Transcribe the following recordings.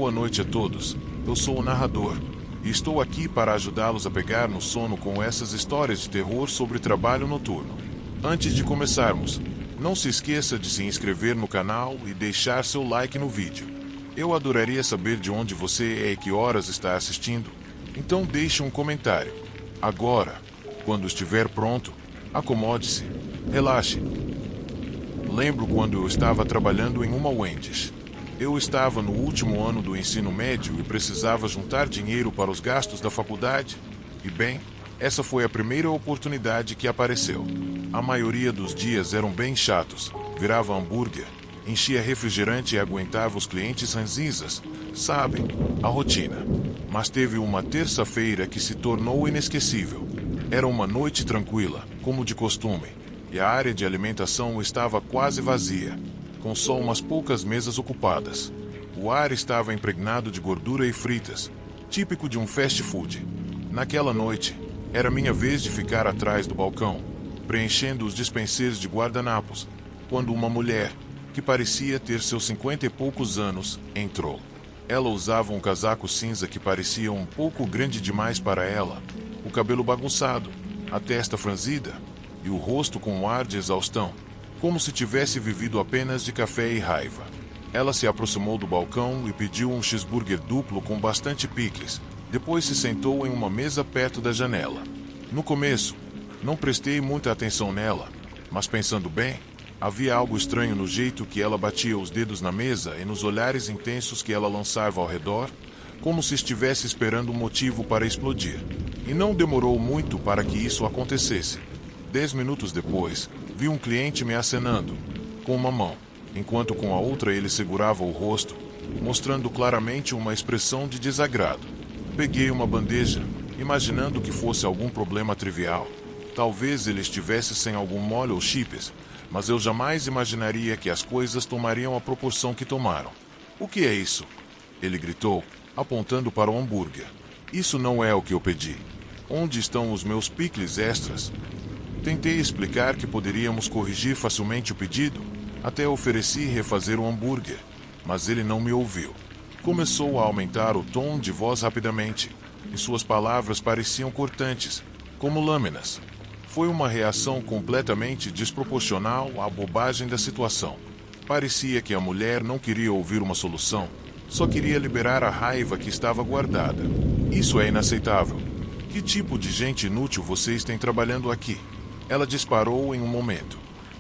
Boa noite a todos. Eu sou o narrador e estou aqui para ajudá-los a pegar no sono com essas histórias de terror sobre trabalho noturno. Antes de começarmos, não se esqueça de se inscrever no canal e deixar seu like no vídeo. Eu adoraria saber de onde você é e que horas está assistindo, então deixe um comentário. Agora, quando estiver pronto, acomode-se, relaxe. Lembro quando eu estava trabalhando em uma Wendy's. Eu estava no último ano do ensino médio e precisava juntar dinheiro para os gastos da faculdade. E bem, essa foi a primeira oportunidade que apareceu. A maioria dos dias eram bem chatos. Virava hambúrguer, enchia refrigerante e aguentava os clientes ranzinzas. Sabem, a rotina. Mas teve uma terça-feira que se tornou inesquecível. Era uma noite tranquila, como de costume, e a área de alimentação estava quase vazia, com só umas poucas mesas ocupadas. O ar estava impregnado de gordura e fritas, típico de um fast food. Naquela noite, era minha vez de ficar atrás do balcão, preenchendo os dispenseiros de guardanapos, quando uma mulher, que parecia ter seus 50 e poucos anos, entrou. Ela usava um casaco cinza que parecia um pouco grande demais para ela, o cabelo bagunçado, a testa franzida e o rosto com um ar de exaustão, como se tivesse vivido apenas de café e raiva. Ela se aproximou do balcão e pediu um cheeseburger duplo com bastante picles. Depois se sentou em uma mesa perto da janela. No começo, não prestei muita atenção nela, mas pensando bem, havia algo estranho no jeito que ela batia os dedos na mesa e nos olhares intensos que ela lançava ao redor, como se estivesse esperando um motivo para explodir. E não demorou muito para que isso acontecesse. 10 minutos depois, vi um cliente me acenando, com uma mão, enquanto com a outra ele segurava o rosto, mostrando claramente uma expressão de desagrado. Peguei uma bandeja, imaginando que fosse algum problema trivial. Talvez ele estivesse sem algum molho ou chips, mas eu jamais imaginaria que as coisas tomariam a proporção que tomaram. "O que é isso?" ele gritou, apontando para o hambúrguer. "Isso não é o que eu pedi. Onde estão os meus picles extras?" Tentei explicar que poderíamos corrigir facilmente o pedido, até ofereci refazer o hambúrguer, mas ele não me ouviu. Começou a aumentar o tom de voz rapidamente, e suas palavras pareciam cortantes, como lâminas. Foi uma reação completamente desproporcional à bobagem da situação. Parecia que a mulher não queria ouvir uma solução, só queria liberar a raiva que estava guardada. "Isso é inaceitável. Que tipo de gente inútil vocês têm trabalhando aqui?" Ela disparou em um momento.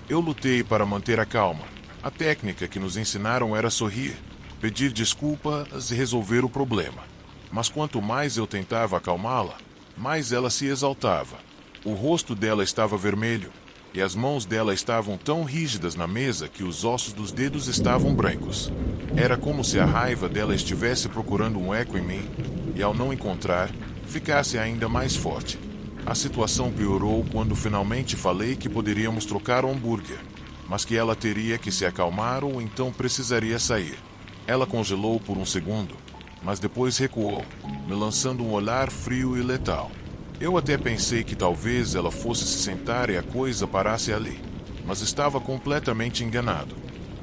Eu lutei para manter a calma. A técnica que nos ensinaram era sorrir, pedir desculpas e resolver o problema. Mas quanto mais eu tentava acalmá-la, mais ela se exaltava. O rosto dela estava vermelho, e as mãos dela estavam tão rígidas na mesa que os ossos dos dedos estavam brancos. Era como se a raiva dela estivesse procurando um eco em mim, e ao não encontrar, ficasse ainda mais forte. A situação piorou quando finalmente falei que poderíamos trocar o hambúrguer, mas que ela teria que se acalmar ou então precisaria sair. Ela congelou por um segundo, mas depois recuou, me lançando um olhar frio e letal. Eu até pensei que talvez ela fosse se sentar e a coisa parasse ali, mas estava completamente enganado.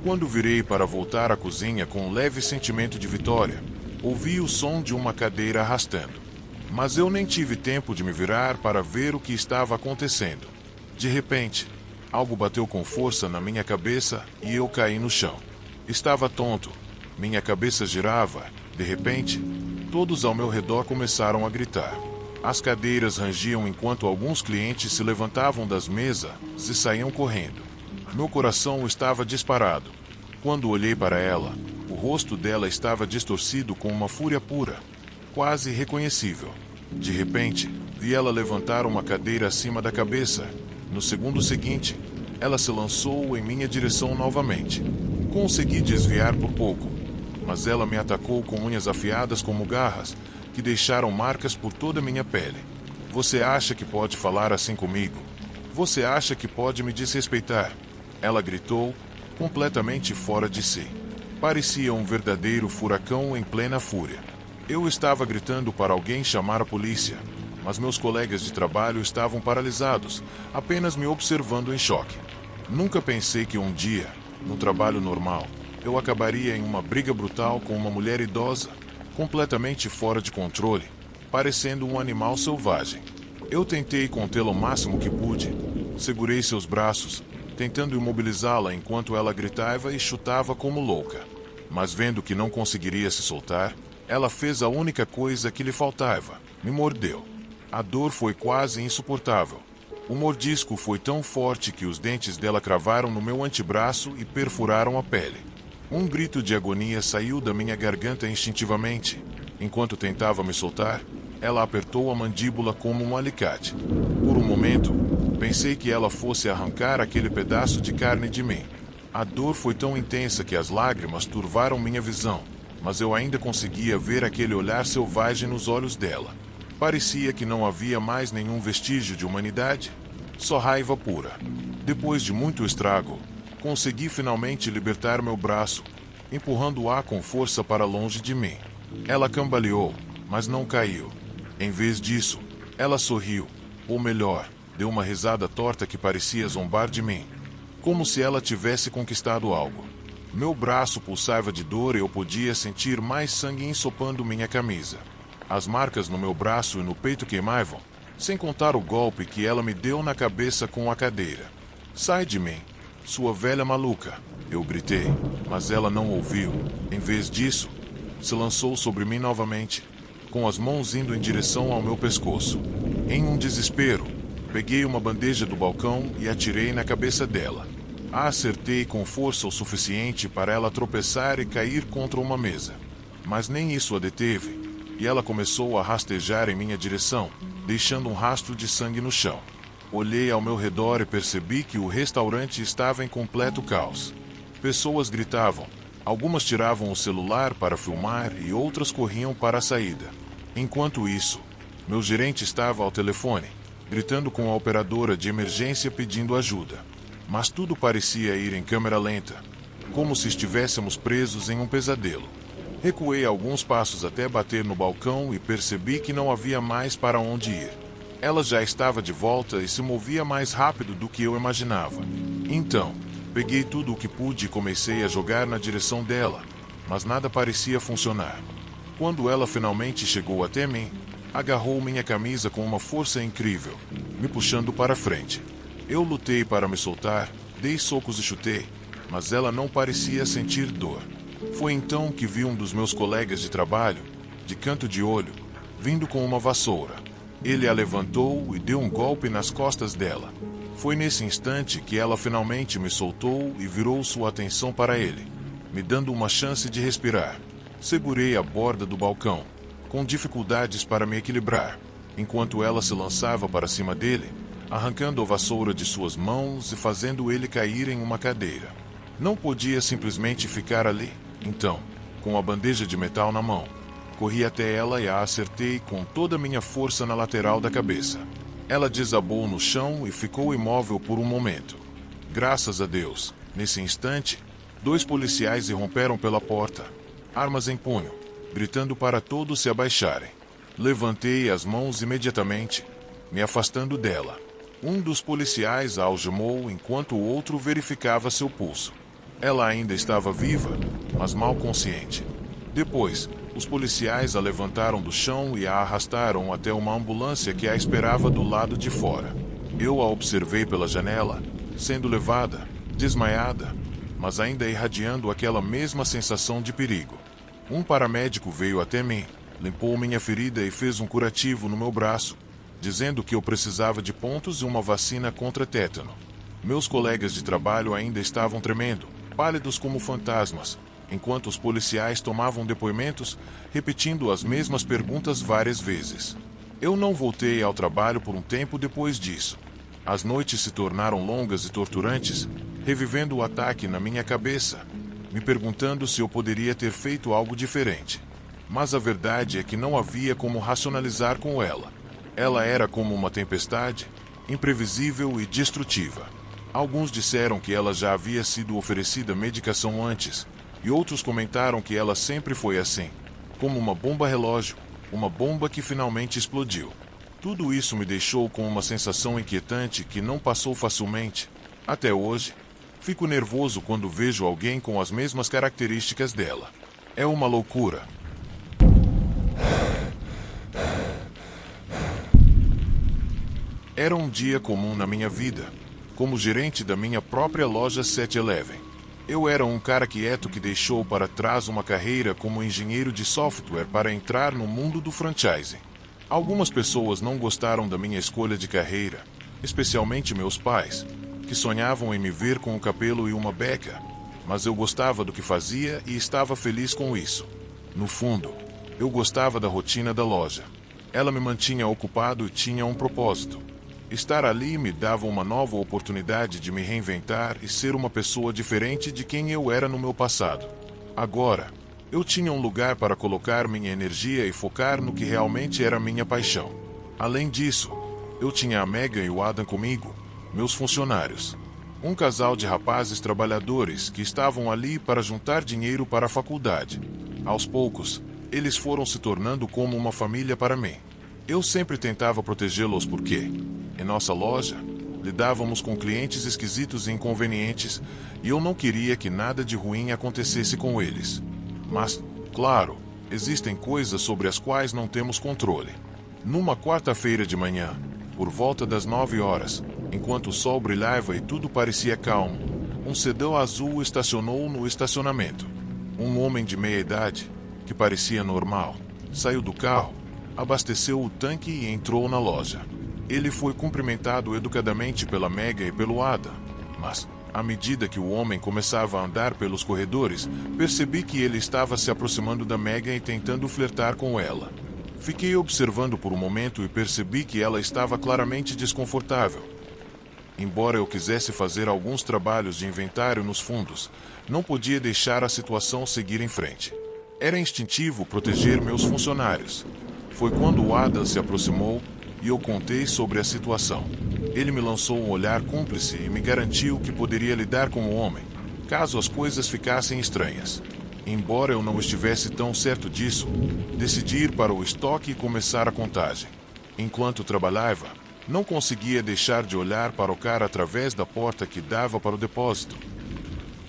Quando virei para voltar à cozinha com um leve sentimento de vitória, ouvi o som de uma cadeira arrastando. Mas eu nem tive tempo de me virar para ver o que estava acontecendo. De repente, algo bateu com força na minha cabeça e eu caí no chão. Estava tonto. Minha cabeça girava. De repente, todos ao meu redor começaram a gritar. As cadeiras rangiam enquanto alguns clientes se levantavam das mesas e saíam correndo. Meu coração estava disparado. Quando olhei para ela, o rosto dela estava distorcido com uma fúria pura, quase reconhecível. De repente, vi ela levantar uma cadeira acima da cabeça. No segundo seguinte, ela se lançou em minha direção novamente. Consegui desviar por pouco, mas ela me atacou com unhas afiadas como garras, que deixaram marcas por toda a minha pele. "Você acha que pode falar assim comigo? Você acha que pode me desrespeitar?" Ela gritou, completamente fora de si. Parecia um verdadeiro furacão em plena fúria. Eu estava gritando para alguém chamar a polícia, mas meus colegas de trabalho estavam paralisados, apenas me observando em choque. Nunca pensei que um dia, no trabalho normal, eu acabaria em uma briga brutal com uma mulher idosa, completamente fora de controle, parecendo um animal selvagem. Eu tentei contê-la o máximo que pude. Segurei seus braços, tentando imobilizá-la enquanto ela gritava e chutava como louca. Mas vendo que não conseguiria se soltar, ela fez a única coisa que lhe faltava: me mordeu. A dor foi quase insuportável. O mordisco foi tão forte que os dentes dela cravaram no meu antebraço e perfuraram a pele. Um grito de agonia saiu da minha garganta instintivamente. Enquanto tentava me soltar, ela apertou a mandíbula como um alicate. Por um momento, pensei que ela fosse arrancar aquele pedaço de carne de mim. A dor foi tão intensa que as lágrimas turvaram minha visão, mas eu ainda conseguia ver aquele olhar selvagem nos olhos dela. Parecia que não havia mais nenhum vestígio de humanidade, só raiva pura. Depois de muito estrago, consegui finalmente libertar meu braço, empurrando-a com força para longe de mim. Ela cambaleou, mas não caiu. Em vez disso, ela sorriu, ou melhor, deu uma risada torta que parecia zombar de mim, como se ela tivesse conquistado algo. Meu braço pulsava de dor e eu podia sentir mais sangue ensopando minha camisa. As marcas no meu braço e no peito queimavam, sem contar o golpe que ela me deu na cabeça com a cadeira. Sai de mim, sua velha maluca, eu gritei, mas ela não ouviu. Em vez disso, se lançou sobre mim novamente, com as mãos indo em direção ao meu pescoço. Em um desespero, peguei uma bandeja do balcão e atirei na cabeça dela. A acertei com força o suficiente para ela tropeçar e cair contra uma mesa. Mas nem isso a deteve, e ela começou a rastejar em minha direção, deixando um rastro de sangue no chão. Olhei ao meu redor e percebi que o restaurante estava em completo caos. Pessoas gritavam, algumas tiravam o celular para filmar e outras corriam para a saída. Enquanto isso, meu gerente estava ao telefone, gritando com a operadora de emergência pedindo ajuda. Mas tudo parecia ir em câmera lenta, como se estivéssemos presos em um pesadelo. Recuei alguns passos até bater no balcão e percebi que não havia mais para onde ir. Ela já estava de volta e se movia mais rápido do que eu imaginava. Então, peguei tudo o que pude e comecei a jogar na direção dela, mas nada parecia funcionar. Quando ela finalmente chegou até mim, agarrou minha camisa com uma força incrível, me puxando para frente. Eu lutei para me soltar, dei socos e chutei, mas ela não parecia sentir dor. Foi então que vi um dos meus colegas de trabalho, de canto de olho, vindo com uma vassoura. Ele a levantou e deu um golpe nas costas dela. Foi nesse instante que ela finalmente me soltou e virou sua atenção para ele, me dando uma chance de respirar. Segurei a borda do balcão, com dificuldades para me equilibrar, enquanto ela se lançava para cima dele, arrancando a vassoura de suas mãos e fazendo ele cair em uma cadeira. Não podia simplesmente ficar ali. Então, com a bandeja de metal na mão, corri até ela e a acertei com toda a minha força na lateral da cabeça. Ela desabou no chão e ficou imóvel por um momento. Graças a Deus, nesse instante, 2 policiais irromperam pela porta, armas em punho, gritando para todos se abaixarem. Levantei as mãos imediatamente, me afastando dela. Um dos policiais a algemou enquanto o outro verificava seu pulso. Ela ainda estava viva, mas mal consciente. Depois, os policiais a levantaram do chão e a arrastaram até uma ambulância que a esperava do lado de fora. Eu a observei pela janela, sendo levada, desmaiada, mas ainda irradiando aquela mesma sensação de perigo. Um paramédico veio até mim, limpou minha ferida e fez um curativo no meu braço, dizendo que eu precisava de pontos e uma vacina contra tétano. Meus colegas de trabalho ainda estavam tremendo, pálidos como fantasmas, enquanto os policiais tomavam depoimentos, repetindo as mesmas perguntas várias vezes. Eu não voltei ao trabalho por um tempo depois disso. As noites se tornaram longas e torturantes, revivendo o ataque na minha cabeça, me perguntando se eu poderia ter feito algo diferente. Mas a verdade é que não havia como racionalizar com ela. Ela era como uma tempestade, imprevisível e destrutiva. Alguns disseram que ela já havia sido oferecida medicação antes, e outros comentaram que ela sempre foi assim, como uma bomba relógio, uma bomba que finalmente explodiu. Tudo isso me deixou com uma sensação inquietante que não passou facilmente, até hoje, Fico nervoso quando vejo alguém com as mesmas características dela. É uma loucura. Era um dia comum na minha vida, como gerente da minha própria loja 7-Eleven. Eu era um cara quieto que deixou para trás uma carreira como engenheiro de software para entrar no mundo do franchising. Algumas pessoas não gostaram da minha escolha de carreira, especialmente meus pais, que sonhavam em me ver com um cabelo e uma beca, mas eu gostava do que fazia e estava feliz com isso. No fundo, eu gostava da rotina da loja. Ela me mantinha ocupado e tinha um propósito. Estar ali me dava uma nova oportunidade de me reinventar e ser uma pessoa diferente de quem eu era no meu passado. Agora, eu tinha um lugar para colocar minha energia e focar no que realmente era minha paixão. Além disso, eu tinha a Megan e o Adam comigo, meus funcionários. Um casal de rapazes trabalhadores que estavam ali para juntar dinheiro para a faculdade. Aos poucos, eles foram se tornando como uma família para mim. Eu sempre tentava protegê-los porque, em nossa loja, lidávamos com clientes esquisitos e inconvenientes e eu não queria que nada de ruim acontecesse com eles. Mas, claro, existem coisas sobre as quais não temos controle. Numa quarta-feira de manhã, por volta das 9 horas, enquanto o sol brilhava e tudo parecia calmo, um sedã azul estacionou no estacionamento. Um homem de meia idade, que parecia normal, saiu do carro, abasteceu o tanque e entrou na loja. Ele foi cumprimentado educadamente pela Megan e pelo Adam, mas, à medida que o homem começava a andar pelos corredores, percebi que ele estava se aproximando da Megan e tentando flertar com ela. Fiquei observando por um momento e percebi que ela estava claramente desconfortável. Embora eu quisesse fazer alguns trabalhos de inventário nos fundos, não podia deixar a situação seguir em frente. Era instintivo proteger meus funcionários. Foi quando o Adam se aproximou e eu contei sobre a situação. Ele me lançou um olhar cúmplice e me garantiu que poderia lidar com o homem, caso as coisas ficassem estranhas. Embora eu não estivesse tão certo disso, decidi ir para o estoque e começar a contagem. Enquanto trabalhava, não conseguia deixar de olhar para o cara através da porta que dava para o depósito.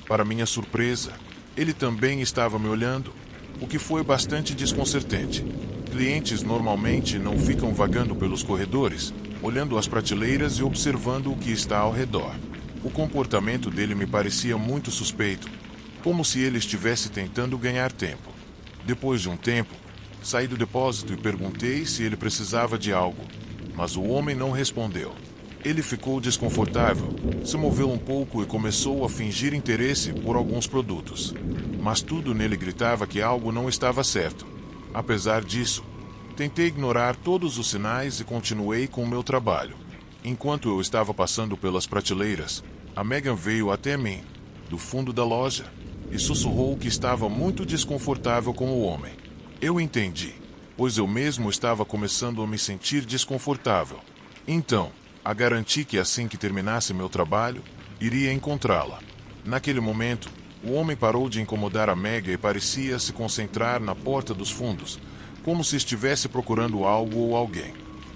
Para minha surpresa, ele também estava me olhando, o que foi bastante desconcertante. Clientes normalmente não ficam vagando pelos corredores, olhando as prateleiras e observando o que está ao redor. O comportamento dele me parecia muito suspeito, como se ele estivesse tentando ganhar tempo. Depois de um tempo, saí do depósito e perguntei se ele precisava de algo, mas o homem não respondeu. Ele ficou desconfortável, se moveu um pouco e começou a fingir interesse por alguns produtos. Mas tudo nele gritava que algo não estava certo. Apesar disso, tentei ignorar todos os sinais e continuei com o meu trabalho. Enquanto eu estava passando pelas prateleiras, a Megan veio até mim, do fundo da loja, e sussurrou que estava muito desconfortável com o homem. Eu entendi, pois eu mesmo estava começando a me sentir desconfortável. Então, a garanti que assim que terminasse meu trabalho, iria encontrá-la. Naquele momento, o homem parou de incomodar a Megan e parecia se concentrar na porta dos fundos, como se estivesse procurando algo ou alguém.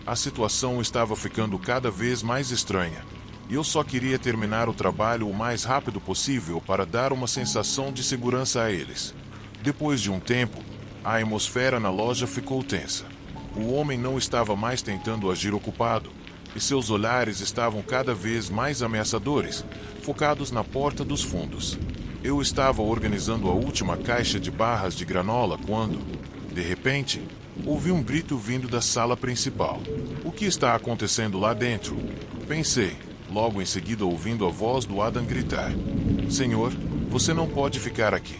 A situação estava ficando cada vez mais estranha, e eu só queria terminar o trabalho o mais rápido possível para dar uma sensação de segurança a eles. Depois de um tempo, a atmosfera na loja ficou tensa. O homem não estava mais tentando agir ocupado, e seus olhares estavam cada vez mais ameaçadores, focados na porta dos fundos. Eu estava organizando a última caixa de barras de granola quando, de repente, ouvi um grito vindo da sala principal. O que está acontecendo lá dentro? Pensei, logo em seguida ouvindo a voz do Adam gritar: Senhor, você não pode ficar aqui.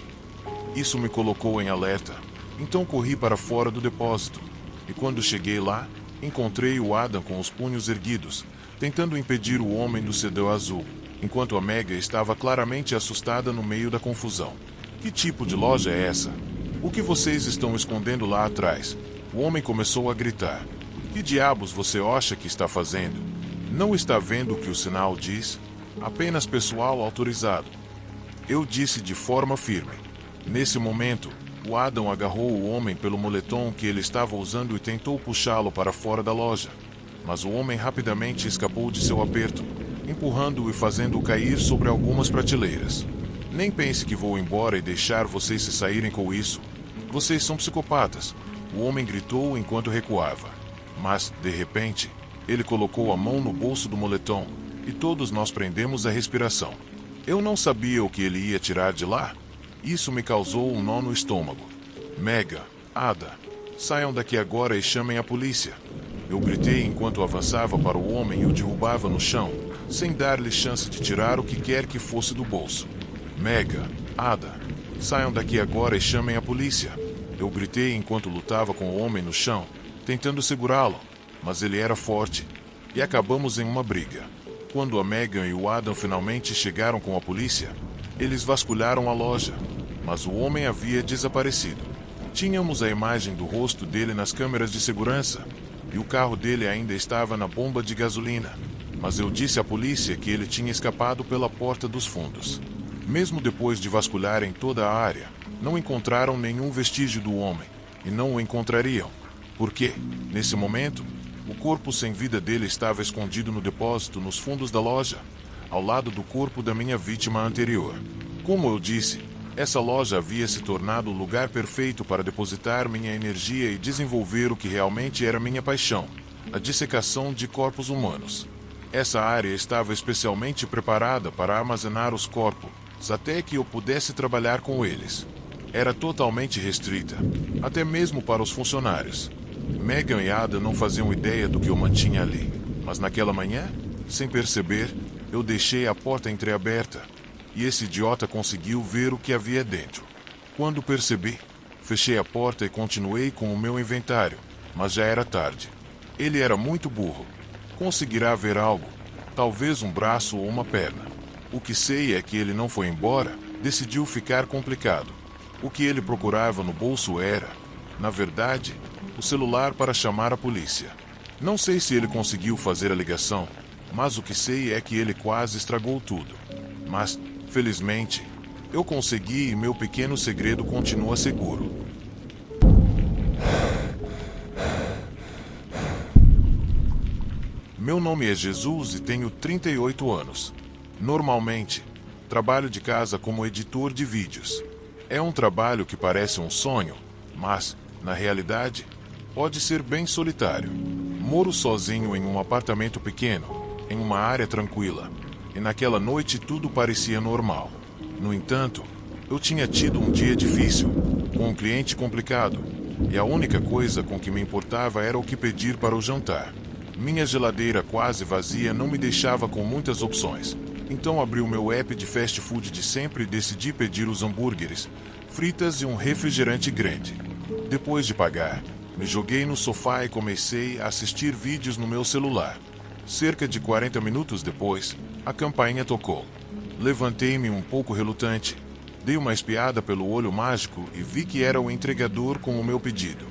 Isso me colocou em alerta, então corri para fora do depósito, e quando cheguei lá, encontrei o Adam com os punhos erguidos, tentando impedir o homem do sedã azul, enquanto a Megan estava claramente assustada no meio da confusão. Que tipo de loja é essa? O que vocês estão escondendo lá atrás? O homem começou a gritar. Que diabos você acha que está fazendo? Não está vendo o que o sinal diz? Apenas pessoal autorizado. Eu disse de forma firme. Nesse momento, o Adam agarrou o homem pelo moletom que ele estava usando e tentou puxá-lo para fora da loja. Mas o homem rapidamente escapou de seu aperto, empurrando-o e fazendo-o cair sobre algumas prateleiras. Nem pense que vou embora e deixar vocês se saírem com isso. Vocês são psicopatas. O homem gritou enquanto recuava. Mas, de repente, ele colocou a mão no bolso do moletom e todos nós prendemos a respiração. Eu não sabia o que ele ia tirar de lá. Isso me causou um nó no estômago. Megan, Ada, saiam daqui agora e chamem a polícia. Eu gritei enquanto avançava para o homem e o derrubava no chão, sem dar-lhe chance de tirar o que quer que fosse do bolso. Megan, Ada, saiam daqui agora e chamem a polícia. Eu gritei enquanto lutava com o homem no chão, tentando segurá-lo, mas ele era forte, e acabamos em uma briga. Quando a Megan e o Adam finalmente chegaram com a polícia, eles vasculharam a loja, mas o homem havia desaparecido. Tínhamos a imagem do rosto dele nas câmeras de segurança, e o carro dele ainda estava na bomba de gasolina, mas eu disse à polícia que ele tinha escapado pela porta dos fundos. Mesmo depois de vasculharem toda a área, não encontraram nenhum vestígio do homem, e não o encontrariam, porque, nesse momento, o corpo sem vida dele estava escondido no depósito nos fundos da loja, ao lado do corpo da minha vítima anterior. Como eu disse, essa loja havia se tornado o lugar perfeito para depositar minha energia e desenvolver o que realmente era minha paixão, a dissecação de corpos humanos. Essa área estava especialmente preparada para armazenar os corpos, até que eu pudesse trabalhar com eles. Era totalmente restrita, até mesmo para os funcionários. Megan e Ada não faziam ideia do que eu mantinha ali, mas naquela manhã, sem perceber, eu deixei a porta entreaberta, e esse idiota conseguiu ver o que havia dentro. Quando percebi, fechei a porta e continuei com o meu inventário, mas já era tarde. Ele era muito burro. Conseguirá ver algo, talvez um braço ou uma perna. O que sei é que ele não foi embora, decidiu ficar complicado. O que ele procurava no bolso era, na verdade, o celular para chamar a polícia. Não sei se ele conseguiu fazer a ligação, mas o que sei é que ele quase estragou tudo. Mas, felizmente, eu consegui e meu pequeno segredo continua seguro. Meu nome é Jesus e tenho 38 anos. Normalmente, trabalho de casa como editor de vídeos. É um trabalho que parece um sonho, mas, na realidade, pode ser bem solitário. Moro sozinho em um apartamento pequeno, em uma área tranquila, e naquela noite tudo parecia normal. No entanto, eu tinha tido um dia difícil, com um cliente complicado, e a única coisa com que me importava era o que pedir para o jantar. Minha geladeira quase vazia não me deixava com muitas opções. Então abri o meu app de fast food de sempre e decidi pedir os hambúrgueres, fritas e um refrigerante grande. Depois de pagar, me joguei no sofá e comecei a assistir vídeos no meu celular. Cerca de 40 minutos depois, a campainha tocou. Levantei-me um pouco relutante, dei uma espiada pelo olho mágico e vi que era o entregador com o meu pedido.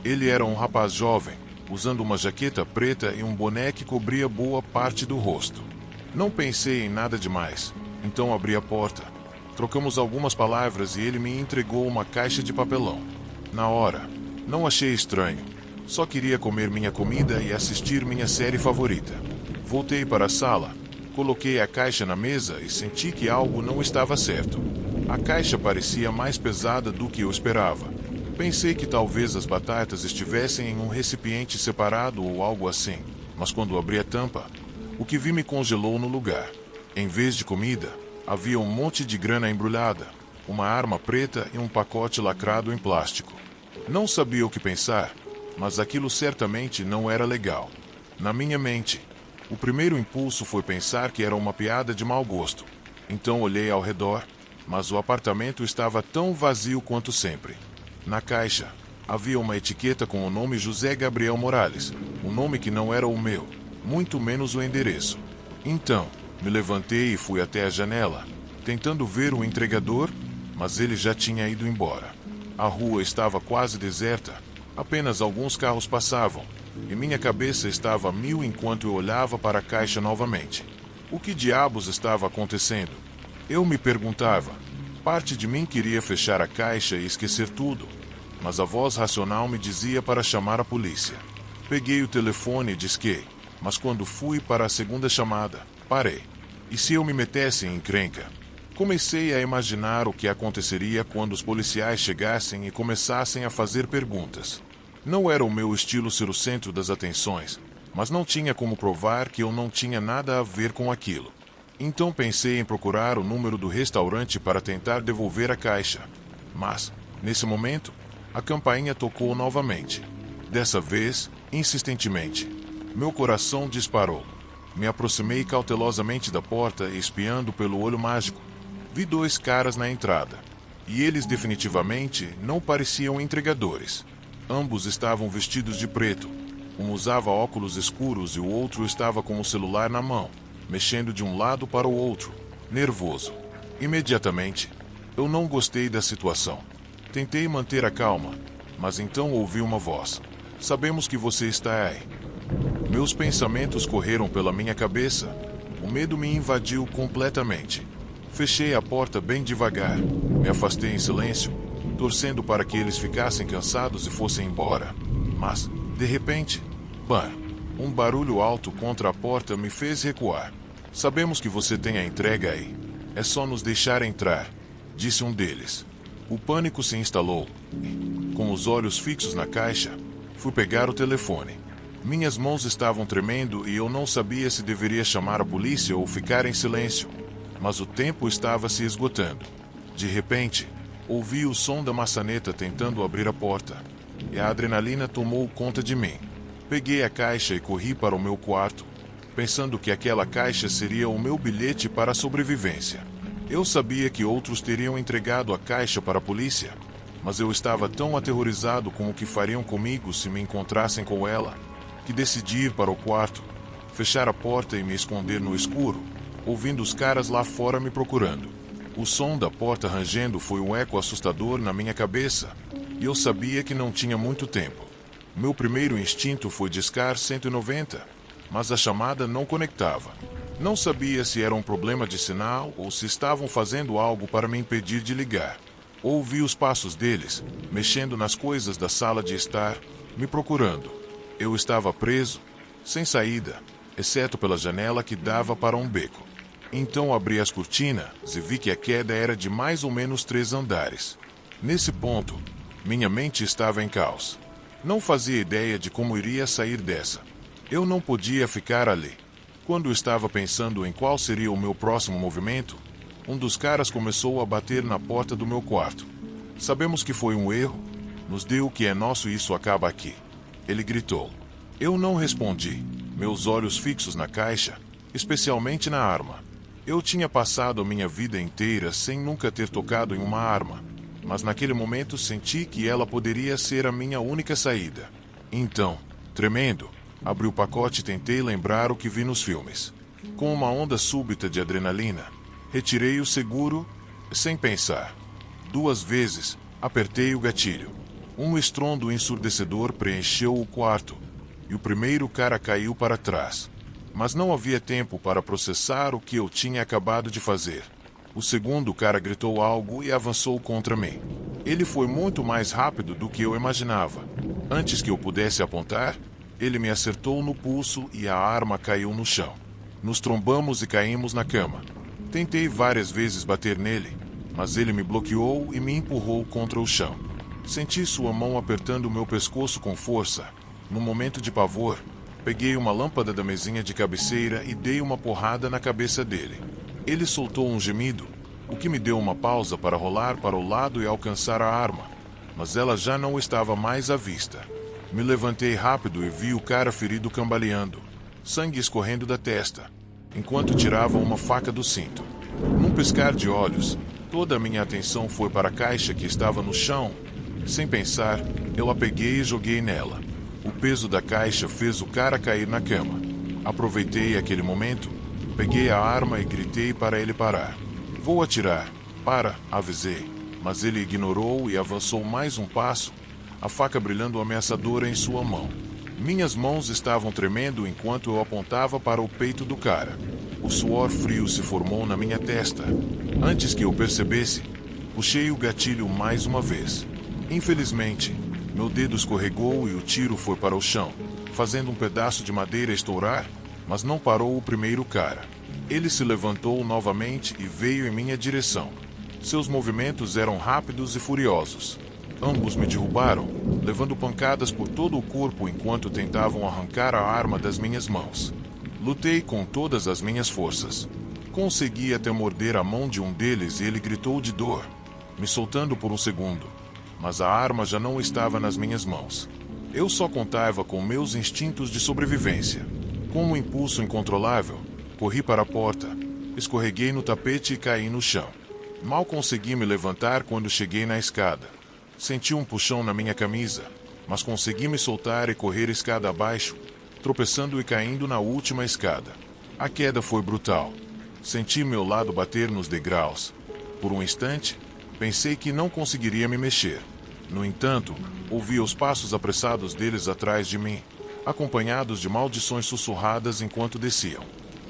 Ele era um rapaz jovem, usando uma jaqueta preta e um boné que cobria boa parte do rosto. Não pensei em nada demais, então abri a porta. Trocamos algumas palavras e ele me entregou uma caixa de papelão. Na hora, não achei estranho. Só queria comer minha comida e assistir minha série favorita. Voltei para a sala, coloquei a caixa na mesa e senti que algo não estava certo. A caixa parecia mais pesada do que eu esperava. Pensei que talvez as batatas estivessem em um recipiente separado ou algo assim, mas quando abri a tampa, o que vi me congelou no lugar. Em vez de comida, havia um monte de grana embrulhada, uma arma preta e um pacote lacrado em plástico. Não sabia o que pensar, mas aquilo certamente não era legal. Na minha mente, o primeiro impulso foi pensar que era uma piada de mau gosto. Então olhei ao redor, mas o apartamento estava tão vazio quanto sempre. Na caixa, havia uma etiqueta com o nome José Gabriel Morales, um nome que não era o meu, muito menos o endereço. Então, me levantei e fui até a janela, tentando ver o entregador, mas ele já tinha ido embora. A rua estava quase deserta, apenas alguns carros passavam, e minha cabeça estava a mil enquanto eu olhava para a caixa novamente. O que diabos estava acontecendo? Eu me perguntava. Parte de mim queria fechar a caixa e esquecer tudo, mas a voz racional me dizia para chamar a polícia. Peguei o telefone e disquei, mas quando fui para a segunda chamada, Parei. E se eu me metesse em encrenca? Comecei a imaginar o que aconteceria quando os policiais chegassem e começassem a fazer perguntas. Não era o meu estilo ser o centro das atenções, mas não tinha como provar que eu não tinha nada a ver com aquilo. Então pensei em procurar o número do restaurante para tentar devolver a caixa. Mas, nesse momento, a campainha tocou novamente. Dessa vez, insistentemente. Meu coração disparou. Me aproximei cautelosamente da porta, espiando pelo olho mágico. Vi dois caras na entrada. E eles definitivamente não pareciam entregadores. Ambos estavam vestidos de preto. Um usava óculos escuros e o outro estava com o celular na mão, mexendo de um lado para o outro, nervoso. Imediatamente, eu não gostei da situação. Tentei manter a calma, mas então ouvi uma voz. Sabemos que você está aí. Meus pensamentos correram pela minha cabeça. O medo me invadiu completamente. Fechei a porta bem devagar. Me afastei em silêncio, torcendo para que eles ficassem cansados e fossem embora. Mas, de repente, bam! Um barulho alto contra a porta me fez recuar. Sabemos que você tem a entrega aí. É só nos deixar entrar, disse um deles. O pânico se instalou. Com os olhos fixos na caixa, fui pegar o telefone. Minhas mãos estavam tremendo e eu não sabia se deveria chamar a polícia ou ficar em silêncio. Mas o tempo estava se esgotando. De repente, ouvi o som da maçaneta tentando abrir a porta. E a adrenalina tomou conta de mim. Peguei a caixa e corri para o meu quarto, pensando que aquela caixa seria o meu bilhete para a sobrevivência. Eu sabia que outros teriam entregado a caixa para a polícia, mas eu estava tão aterrorizado com o que fariam comigo se me encontrassem com ela, que decidi ir para o quarto, fechar a porta e me esconder no escuro, ouvindo os caras lá fora me procurando. O som da porta rangendo foi um eco assustador na minha cabeça, e eu sabia que não tinha muito tempo. Meu primeiro instinto foi discar 190, mas a chamada não conectava. Não sabia se era um problema de sinal ou se estavam fazendo algo para me impedir de ligar. Ouvi os passos deles, mexendo nas coisas da sala de estar, me procurando. Eu estava preso, sem saída, exceto pela janela que dava para um beco. Então abri as cortinas e vi que a queda era de mais ou menos 3 andares. Nesse ponto, minha mente estava em caos. Não fazia ideia de como iria sair dessa. Eu não podia ficar ali. Quando estava pensando em qual seria o meu próximo movimento, um dos caras começou a bater na porta do meu quarto. Sabemos que foi um erro, nos dê o que é nosso e isso acaba aqui. Ele gritou. Eu não respondi, meus olhos fixos na caixa, especialmente na arma. Eu tinha passado a minha vida inteira sem nunca ter tocado em uma arma, mas naquele momento senti que ela poderia ser a minha única saída. Então, tremendo, abri o pacote e tentei lembrar o que vi nos filmes. Com uma onda súbita de adrenalina, retirei o seguro, sem pensar. 2 vezes, apertei o gatilho. Um estrondo ensurdecedor preencheu o quarto, e o primeiro cara caiu para trás. Mas não havia tempo para processar o que eu tinha acabado de fazer. O segundo cara gritou algo e avançou contra mim. Ele foi muito mais rápido do que eu imaginava. Antes que eu pudesse apontar, ele me acertou no pulso e a arma caiu no chão. Nos trombamos e caímos na cama. Tentei várias vezes bater nele, mas ele me bloqueou e me empurrou contra o chão. Senti sua mão apertando meu pescoço com força. No momento de pavor, peguei uma lâmpada da mesinha de cabeceira e dei uma porrada na cabeça dele. Ele soltou um gemido, o que me deu uma pausa para rolar para o lado e alcançar a arma, mas ela já não estava mais à vista. Me levantei rápido e vi o cara ferido cambaleando, sangue escorrendo da testa, enquanto tirava uma faca do cinto. Num piscar de olhos, toda a minha atenção foi para a caixa que estava no chão. Sem pensar, eu a peguei e joguei nela. O peso da caixa fez o cara cair na cama. Aproveitei aquele momento, peguei a arma e gritei para ele parar. Vou atirar. Para, avisei. Mas ele ignorou e avançou mais um passo, a faca brilhando ameaçadora em sua mão. Minhas mãos estavam tremendo enquanto eu apontava para o peito do cara. O suor frio se formou na minha testa. Antes que eu percebesse, puxei o gatilho mais uma vez. Infelizmente, meu dedo escorregou e o tiro foi para o chão, fazendo um pedaço de madeira estourar, mas não parou o primeiro cara. Ele se levantou novamente e veio em minha direção. Seus movimentos eram rápidos e furiosos. Ambos me derrubaram, levando pancadas por todo o corpo enquanto tentavam arrancar a arma das minhas mãos. Lutei com todas as minhas forças. Consegui até morder a mão de um deles e ele gritou de dor, me soltando por um segundo. Mas a arma já não estava nas minhas mãos. Eu só contava com meus instintos de sobrevivência. Com um impulso incontrolável, corri para a porta, escorreguei no tapete e caí no chão. Mal consegui me levantar quando cheguei na escada. Senti um puxão na minha camisa, mas consegui me soltar e correr escada abaixo, tropeçando e caindo na última escada. A queda foi brutal. Senti meu lado bater nos degraus. Por um instante, pensei que não conseguiria me mexer. No entanto, ouvi os passos apressados deles atrás de mim, acompanhados de maldições sussurradas enquanto desciam.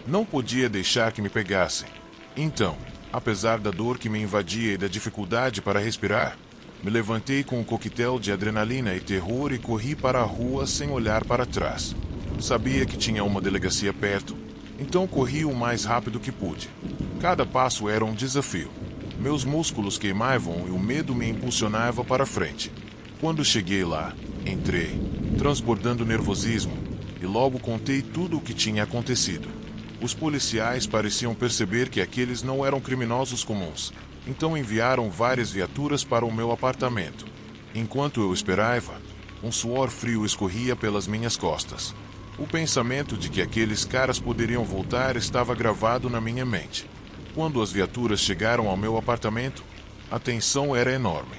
Não podia deixar que me pegassem. Então, apesar da dor que me invadia e da dificuldade para respirar, me levantei com um coquetel de adrenalina e terror e corri para a rua sem olhar para trás. Sabia que tinha uma delegacia perto, então corri o mais rápido que pude. Cada passo era um desafio. Meus músculos queimavam e o medo me impulsionava para frente. Quando cheguei lá, entrei, transbordando nervosismo, e logo contei tudo o que tinha acontecido. Os policiais pareciam perceber que aqueles não eram criminosos comuns, então enviaram várias viaturas para o meu apartamento. Enquanto eu esperava, um suor frio escorria pelas minhas costas. O pensamento de que aqueles caras poderiam voltar estava gravado na minha mente. Quando as viaturas chegaram ao meu apartamento, a tensão era enorme.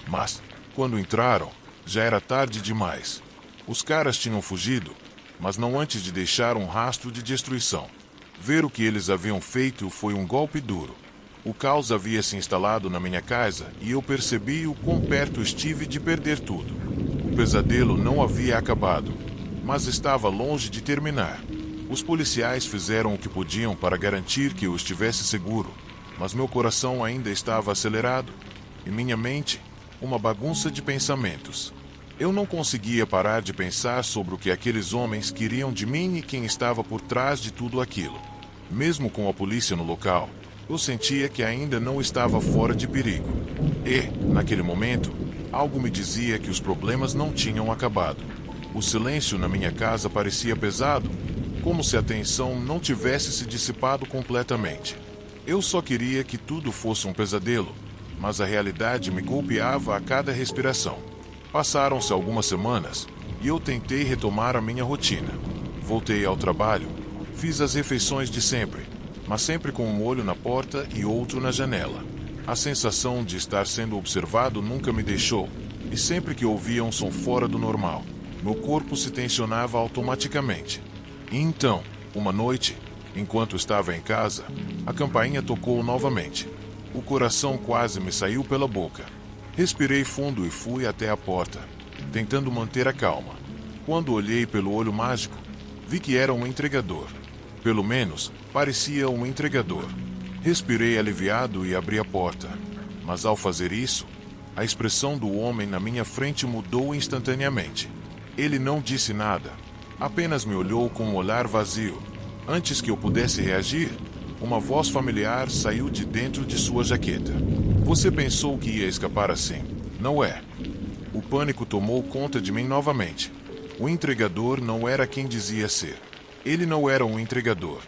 Mas, quando entraram, já era tarde demais. Os caras tinham fugido, mas não antes de deixar um rastro de destruição. Ver o que eles haviam feito foi um golpe duro. O caos havia se instalado na minha casa e eu percebi o quão perto estive de perder tudo. O pesadelo não havia acabado, mas estava longe de terminar. Os policiais fizeram o que podiam para garantir que eu estivesse seguro, mas meu coração ainda estava acelerado e minha mente, uma bagunça de pensamentos. Eu não conseguia parar de pensar sobre o que aqueles homens queriam de mim e quem estava por trás de tudo aquilo. Mesmo com a polícia no local, eu sentia que ainda não estava fora de perigo. E, naquele momento, algo me dizia que os problemas não tinham acabado. O silêncio na minha casa parecia pesado, como se a tensão não tivesse se dissipado completamente. Eu só queria que tudo fosse um pesadelo, mas a realidade me golpeava a cada respiração. Passaram-se algumas semanas e eu tentei retomar a minha rotina. Voltei ao trabalho, fiz as refeições de sempre, mas sempre com um olho na porta e outro na janela. A sensação de estar sendo observado nunca me deixou, e sempre que ouvia um som fora do normal, meu corpo se tensionava automaticamente. E então, uma noite, enquanto estava em casa, a campainha tocou novamente. O coração quase me saiu pela boca. Respirei fundo e fui até a porta, tentando manter a calma. Quando olhei pelo olho mágico, vi que era um entregador. Pelo menos, parecia um entregador. Respirei aliviado e abri a porta. Mas ao fazer isso, a expressão do homem na minha frente mudou instantaneamente. Ele não disse nada, apenas me olhou com um olhar vazio. Antes que eu pudesse reagir, uma voz familiar saiu de dentro de sua jaqueta. Você pensou que ia escapar assim, não é? O pânico tomou conta de mim novamente. O entregador não era quem dizia ser. Ele não era um entregador.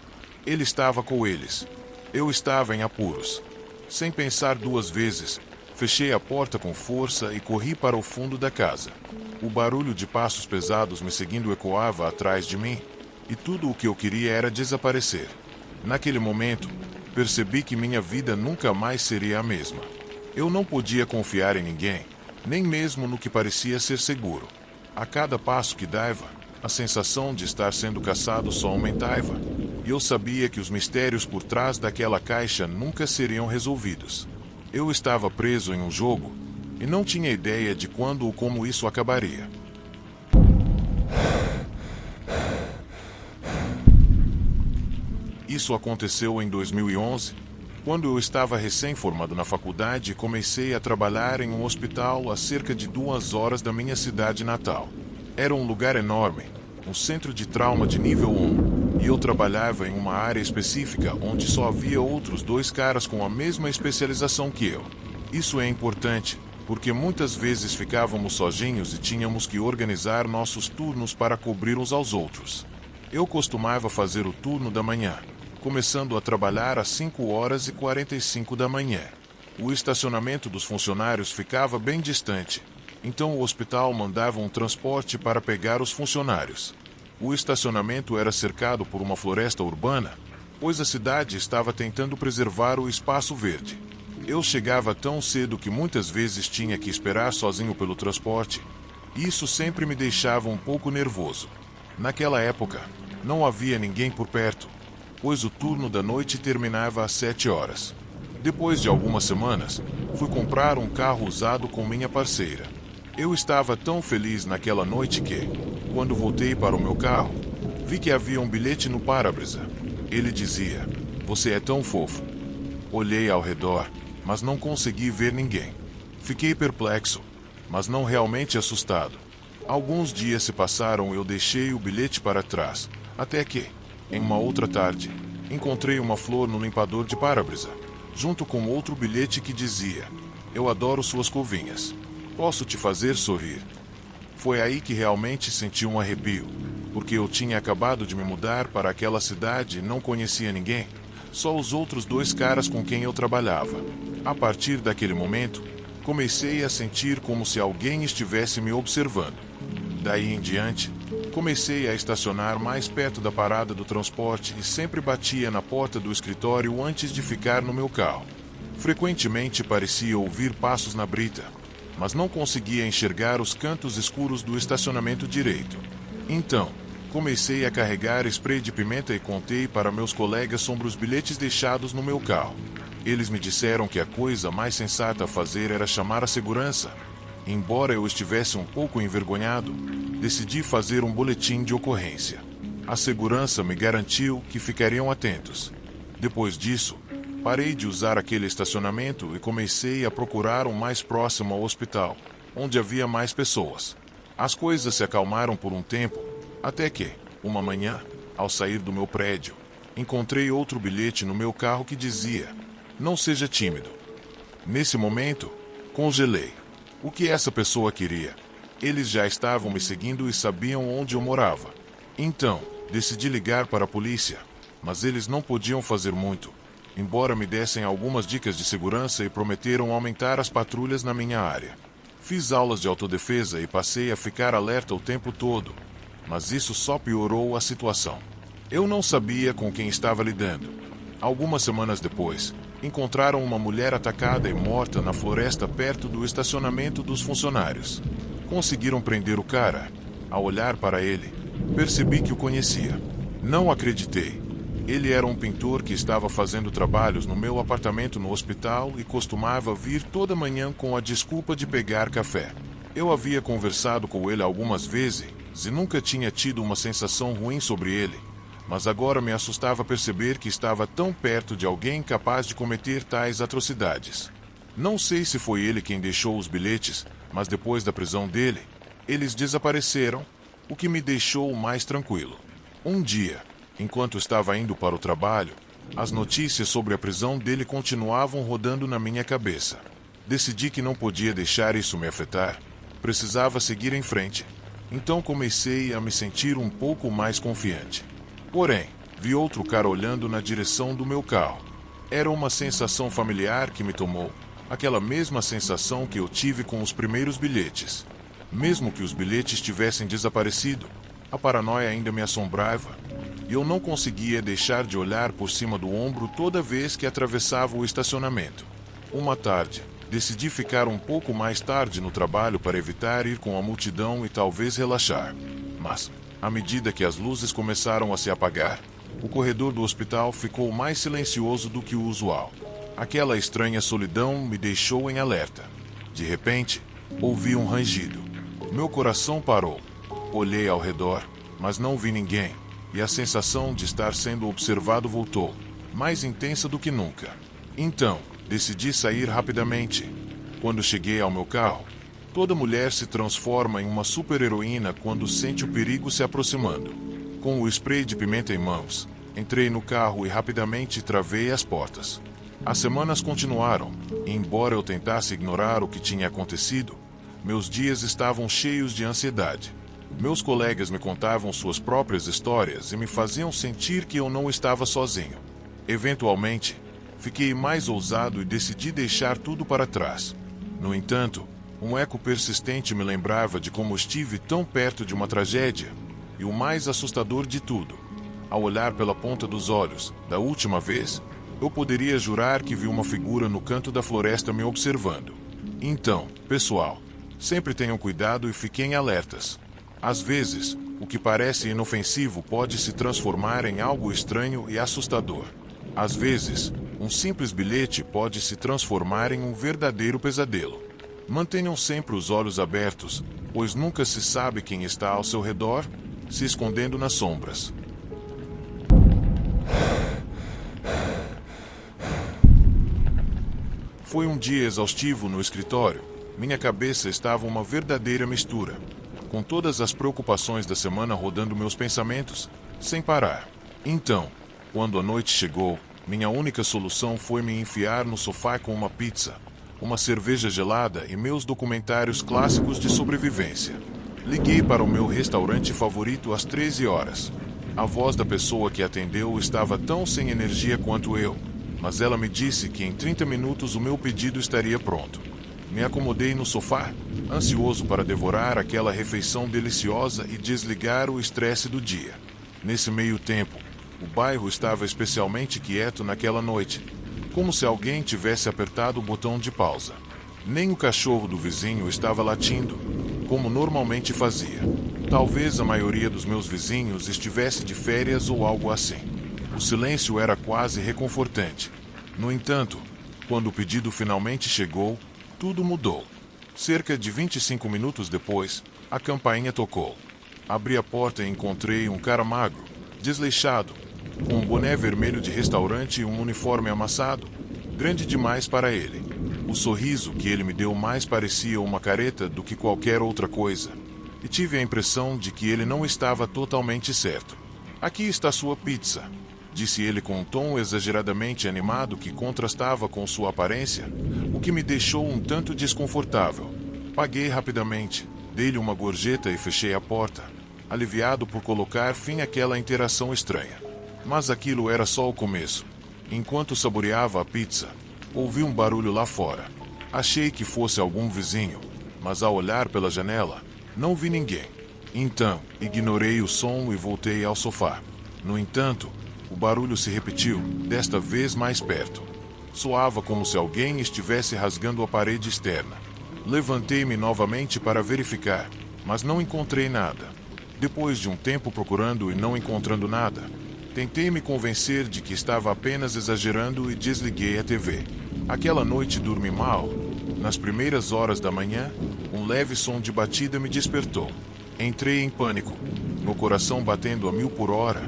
Ele estava com eles. Eu estava em apuros. Sem pensar duas vezes, fechei a porta com força e corri para o fundo da casa. O barulho de passos pesados me seguindo ecoava atrás de mim, e tudo o que eu queria era desaparecer. Naquele momento, percebi que minha vida nunca mais seria a mesma. Eu não podia confiar em ninguém, nem mesmo no que parecia ser seguro. A cada passo que dava, a sensação de estar sendo caçado só aumentava, e eu sabia que os mistérios por trás daquela caixa nunca seriam resolvidos. Eu estava preso em um jogo, e não tinha ideia de quando ou como isso acabaria. Isso aconteceu em 2011, quando eu estava recém-formado na faculdade e comecei a trabalhar em um hospital a cerca de 2 horas da minha cidade natal. Era um lugar enorme, um centro de trauma de nível 1, e eu trabalhava em uma área específica onde só havia outros 2 caras com a mesma especialização que eu. Isso é importante, porque muitas vezes ficávamos sozinhos e tínhamos que organizar nossos turnos para cobrir uns aos outros. Eu costumava fazer o turno da manhã, começando a trabalhar às 5h45 da manhã. O estacionamento dos funcionários ficava bem distante, então o hospital mandava um transporte para pegar os funcionários. O estacionamento era cercado por uma floresta urbana, pois a cidade estava tentando preservar o espaço verde. Eu chegava tão cedo que muitas vezes tinha que esperar sozinho pelo transporte, e isso sempre me deixava um pouco nervoso. Naquela época, não havia ninguém por perto, pois o turno da noite terminava às 7 horas. Depois de algumas semanas, fui comprar um carro usado com minha parceira. Eu estava tão feliz naquela noite que, quando voltei para o meu carro, vi que havia um bilhete no para-brisa. Ele dizia: "Você é tão fofo." Olhei ao redor, mas não consegui ver ninguém. Fiquei perplexo, mas não realmente assustado. Alguns dias se passaram e eu deixei o bilhete para trás, até que, em uma outra tarde, encontrei uma flor no limpador de para-brisa, junto com outro bilhete que dizia: "Eu adoro suas covinhas. Posso te fazer sorrir." Foi aí que realmente senti um arrepio, porque eu tinha acabado de me mudar para aquela cidade e não conhecia ninguém, só os outros 2 caras com quem eu trabalhava. A partir daquele momento, comecei a sentir como se alguém estivesse me observando. Daí em diante, comecei a estacionar mais perto da parada do transporte e sempre batia na porta do escritório antes de ficar no meu carro. Frequentemente parecia ouvir passos na brita, mas não conseguia enxergar os cantos escuros do estacionamento direito. Então, comecei a carregar spray de pimenta e contei para meus colegas sobre os bilhetes deixados no meu carro. Eles me disseram que a coisa mais sensata a fazer era chamar a segurança. Embora eu estivesse um pouco envergonhado, decidi fazer um boletim de ocorrência. A segurança me garantiu que ficariam atentos. Depois disso, parei de usar aquele estacionamento e comecei a procurar um mais próximo ao hospital, onde havia mais pessoas. As coisas se acalmaram por um tempo, até que, uma manhã, ao sair do meu prédio, encontrei outro bilhete no meu carro que dizia: "Não seja tímido." Nesse momento, congelei. O que essa pessoa queria? Eles já estavam me seguindo e sabiam onde eu morava. Então, decidi ligar para a polícia, mas eles não podiam fazer muito, embora me dessem algumas dicas de segurança e prometeram aumentar as patrulhas na minha área. Fiz aulas de autodefesa e passei a ficar alerta o tempo todo, mas isso só piorou a situação. Eu não sabia com quem estava lidando. Algumas semanas depois, encontraram uma mulher atacada e morta na floresta perto do estacionamento dos funcionários. Conseguiram prender o cara. Ao olhar para ele, percebi que o conhecia. Não acreditei. Ele era um pintor que estava fazendo trabalhos no meu apartamento no hospital e costumava vir toda manhã com a desculpa de pegar café. Eu havia conversado com ele algumas vezes e nunca tinha tido uma sensação ruim sobre ele, mas agora me assustava perceber que estava tão perto de alguém capaz de cometer tais atrocidades. Não sei se foi ele quem deixou os bilhetes, mas depois da prisão dele, eles desapareceram, o que me deixou mais tranquilo. Um dia, enquanto estava indo para o trabalho, as notícias sobre a prisão dele continuavam rodando na minha cabeça. Decidi que não podia deixar isso me afetar. Precisava seguir em frente. Então comecei a me sentir um pouco mais confiante. Porém, vi outro cara olhando na direção do meu carro. Era uma sensação familiar que me tomou, aquela mesma sensação que eu tive com os primeiros bilhetes. Mesmo que os bilhetes tivessem desaparecido, a paranoia ainda me assombrava, e eu não conseguia deixar de olhar por cima do ombro toda vez que atravessava o estacionamento. Uma tarde, decidi ficar um pouco mais tarde no trabalho para evitar ir com a multidão e talvez relaxar. Mas, à medida que as luzes começaram a se apagar, o corredor do hospital ficou mais silencioso do que o usual. Aquela estranha solidão me deixou em alerta. De repente, ouvi um rangido. Meu coração parou. Olhei ao redor, mas não vi ninguém, e a sensação de estar sendo observado voltou, mais intensa do que nunca. Então, decidi sair rapidamente. Quando cheguei ao meu carro, toda mulher se transforma em uma super-heroína quando sente o perigo se aproximando. Com o spray de pimenta em mãos, entrei no carro e rapidamente travei as portas. As semanas continuaram, e embora eu tentasse ignorar o que tinha acontecido, meus dias estavam cheios de ansiedade. Meus colegas me contavam suas próprias histórias e me faziam sentir que eu não estava sozinho. Eventualmente, fiquei mais ousado e decidi deixar tudo para trás. No entanto, um eco persistente me lembrava de como estive tão perto de uma tragédia, e o mais assustador de tudo, ao olhar pela ponta dos olhos, da última vez, eu poderia jurar que vi uma figura no canto da floresta me observando. Então, pessoal, sempre tenham cuidado e fiquem alertas. Às vezes, o que parece inofensivo pode se transformar em algo estranho e assustador. Às vezes, um simples bilhete pode se transformar em um verdadeiro pesadelo. Mantenham sempre os olhos abertos, pois nunca se sabe quem está ao seu redor, se escondendo nas sombras. Foi um dia exaustivo no escritório. Minha cabeça estava uma verdadeira mistura, com todas as preocupações da semana rodando meus pensamentos, sem parar. Então, quando a noite chegou, minha única solução foi me enfiar no sofá com uma pizza, uma cerveja gelada e meus documentários clássicos de sobrevivência. Liguei para o meu restaurante favorito às 13 horas. A voz da pessoa que atendeu estava tão sem energia quanto eu, mas ela me disse que em 30 minutos o meu pedido estaria pronto. Me acomodei no sofá, ansioso para devorar aquela refeição deliciosa e desligar o estresse do dia. Nesse meio tempo, o bairro estava especialmente quieto naquela noite, como se alguém tivesse apertado o botão de pausa. Nem o cachorro do vizinho estava latindo, como normalmente fazia. Talvez a maioria dos meus vizinhos estivesse de férias ou algo assim. O silêncio era quase reconfortante. No entanto, quando o pedido finalmente chegou, tudo mudou. Cerca de 25 minutos depois, a campainha tocou. Abri a porta e encontrei um cara magro, desleixado, com um boné vermelho de restaurante e um uniforme amassado, grande demais para ele. O sorriso que ele me deu mais parecia uma careta do que qualquer outra coisa, e tive a impressão de que ele não estava totalmente certo. "Aqui está sua pizza", disse ele com um tom exageradamente animado que contrastava com sua aparência, o que me deixou um tanto desconfortável. Paguei rapidamente, dei-lhe uma gorjeta e fechei a porta, aliviado por colocar fim àquela interação estranha. Mas aquilo era só o começo. Enquanto saboreava a pizza, ouvi um barulho lá fora. Achei que fosse algum vizinho, mas ao olhar pela janela, não vi ninguém. Então, ignorei o som e voltei ao sofá. No entanto, o barulho se repetiu, desta vez mais perto. Soava como se alguém estivesse rasgando a parede externa. Levantei-me novamente para verificar, mas não encontrei nada. Depois de um tempo procurando e não encontrando nada, tentei me convencer de que estava apenas exagerando e desliguei a TV. Aquela noite dormi mal. Nas primeiras horas da manhã, um leve som de batida me despertou. Entrei em pânico, meu coração batendo a 1000 por hora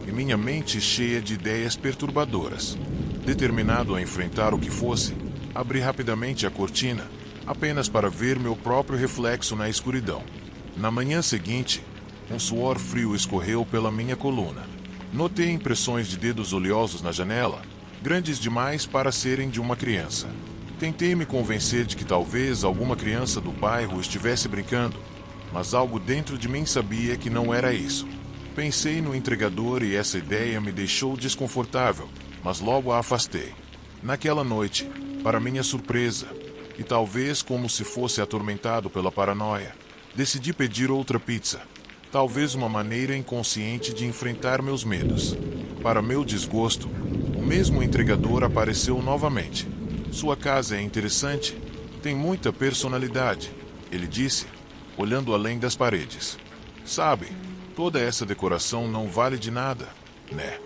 e minha mente cheia de ideias perturbadoras. Determinado a enfrentar o que fosse, abri rapidamente a cortina, apenas para ver meu próprio reflexo na escuridão. Na manhã seguinte, um suor frio escorreu pela minha coluna. Notei impressões de dedos oleosos na janela, grandes demais para serem de uma criança. Tentei me convencer de que talvez alguma criança do bairro estivesse brincando, mas algo dentro de mim sabia que não era isso. Pensei no entregador e essa ideia me deixou desconfortável, mas logo a afastei. Naquela noite, para minha surpresa, e talvez como se fosse atormentado pela paranoia, decidi pedir outra pizza. Talvez uma maneira inconsciente de enfrentar meus medos. Para meu desgosto, o mesmo entregador apareceu novamente. "Sua casa é interessante, tem muita personalidade", ele disse, olhando além das paredes. "Sabe, toda essa decoração não vale de nada, né?"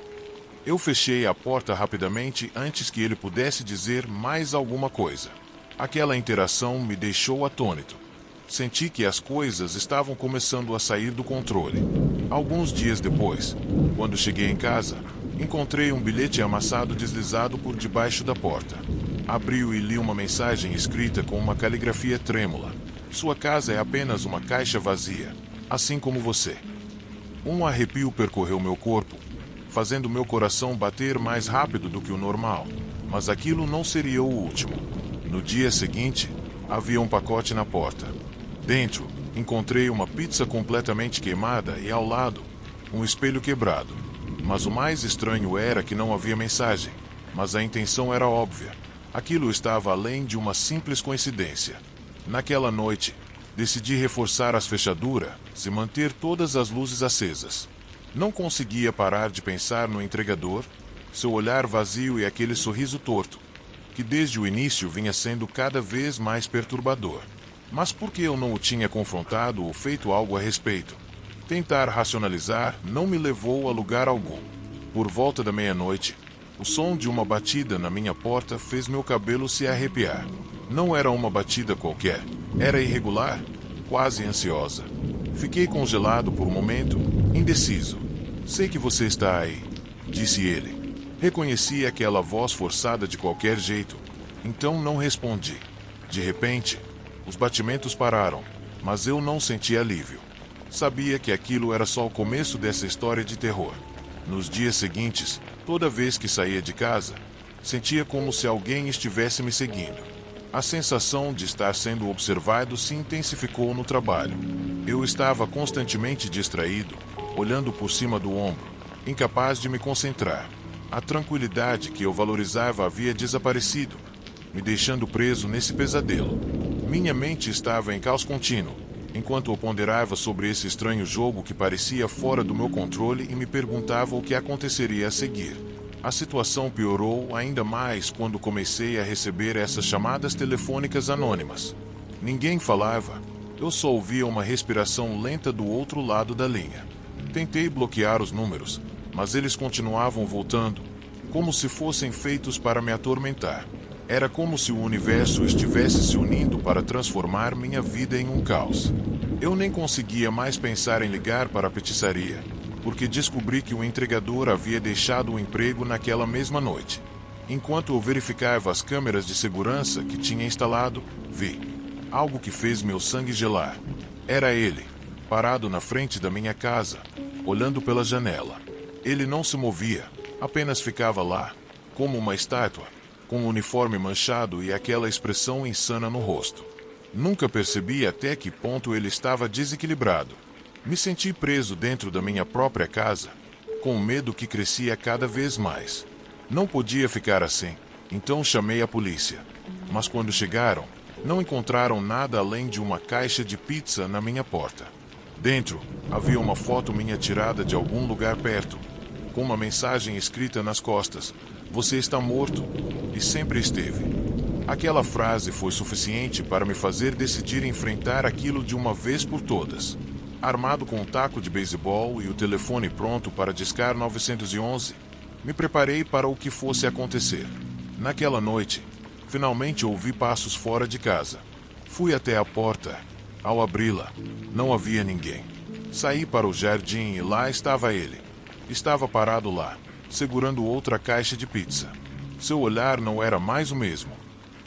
Eu fechei a porta rapidamente antes que ele pudesse dizer mais alguma coisa. Aquela interação me deixou atônito. Senti que as coisas estavam começando a sair do controle. Alguns dias depois, quando cheguei em casa, encontrei um bilhete amassado deslizado por debaixo da porta. Abri-o e li uma mensagem escrita com uma caligrafia trêmula. "Sua casa é apenas uma caixa vazia, assim como você." Um arrepio percorreu meu corpo, fazendo meu coração bater mais rápido do que o normal. Mas aquilo não seria o último. No dia seguinte, havia um pacote na porta. Dentro, encontrei uma pizza completamente queimada e, ao lado, um espelho quebrado. Mas o mais estranho era que não havia mensagem. Mas a intenção era óbvia. Aquilo estava além de uma simples coincidência. Naquela noite, decidi reforçar as fechaduras e manter todas as luzes acesas. Não conseguia parar de pensar no entregador, seu olhar vazio e aquele sorriso torto, que desde o início vinha sendo cada vez mais perturbador. Mas por que eu não o tinha confrontado ou feito algo a respeito? Tentar racionalizar não me levou a lugar algum. Por volta da meia-noite, o som de uma batida na minha porta fez meu cabelo se arrepiar. Não era uma batida qualquer, era irregular, quase ansiosa. Fiquei congelado por um momento, indeciso. Sei que você está aí, disse ele. Reconheci aquela voz forçada de qualquer jeito, então não respondi. De repente, os batimentos pararam, mas eu não senti alívio. Sabia que aquilo era só o começo dessa história de terror. Nos dias seguintes, toda vez que saía de casa, sentia como se alguém estivesse me seguindo. A sensação de estar sendo observado se intensificou no trabalho. Eu estava constantemente distraído, olhando por cima do ombro, incapaz de me concentrar. A tranquilidade que eu valorizava havia desaparecido, me deixando preso nesse pesadelo. Minha mente estava em caos contínuo, enquanto eu ponderava sobre esse estranho jogo que parecia fora do meu controle e me perguntava o que aconteceria a seguir. A situação piorou ainda mais quando comecei a receber essas chamadas telefônicas anônimas. Ninguém falava, eu só ouvia uma respiração lenta do outro lado da linha. Tentei bloquear os números, mas eles continuavam voltando, como se fossem feitos para me atormentar. Era como se o universo estivesse se unindo para transformar minha vida em um caos. Eu nem conseguia mais pensar em ligar para a petiscaria, porque descobri que o entregador havia deixado o emprego naquela mesma noite. Enquanto eu verificava as câmeras de segurança que tinha instalado, vi algo que fez meu sangue gelar. Era ele, parado na frente da minha casa, olhando pela janela. Ele não se movia, apenas ficava lá, como uma estátua, com o uniforme manchado e aquela expressão insana no rosto. Nunca percebi até que ponto ele estava desequilibrado. Me senti preso dentro da minha própria casa, com o medo que crescia cada vez mais. Não podia ficar assim, então chamei a polícia. Mas quando chegaram, não encontraram nada além de uma caixa de pizza na minha porta. Dentro, havia uma foto minha tirada de algum lugar perto, com uma mensagem escrita nas costas: "Você está morto", e sempre esteve. Aquela frase foi suficiente para me fazer decidir enfrentar aquilo de uma vez por todas. Armado com um taco de beisebol e o telefone pronto para discar 911, me preparei para o que fosse acontecer. Naquela noite, finalmente ouvi passos fora de casa. Fui até a porta. Ao abri-la, não havia ninguém. Saí para o jardim e lá estava ele. Estava parado lá, segurando outra caixa de pizza. Seu olhar não era mais o mesmo.